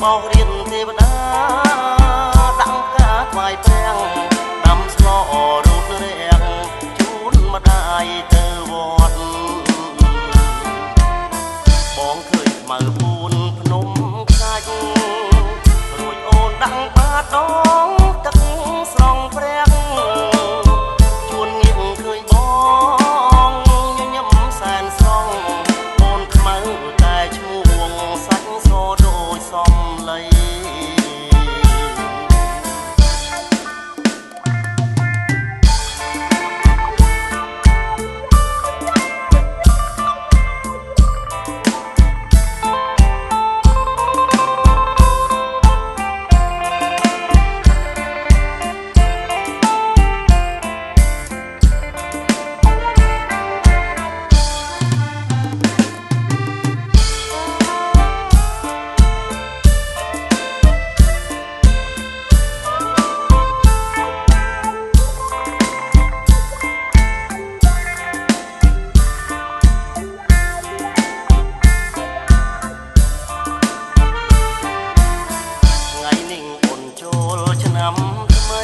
មករៀនទេវតាដាក់ការថ្វាយព្រះដាំស្លរូតរាំងជូនម្ដាយទៅវត្តបងឃើញខ្មៅពូនភ្នំខ្សាច់រួចអូនដាក់បាតដងទឹកស្រង់ព្រះជួនងាកឃើញបងញញឹមសែនស្រង់អូនខ្មៅតែឈ្មោះសាច់សដូចសំឡីឆ្នាំថ្មី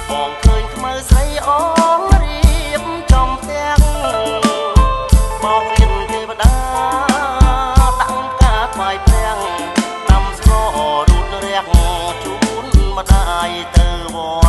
បងឃើញខ្មៅស្រីអងរៀបចំផ្ទះបងរៀនទេវតាដាក់ការថ្វាយព្រះដាំស្លរូតរាក់ជូនម្ដាយទៅវត្ត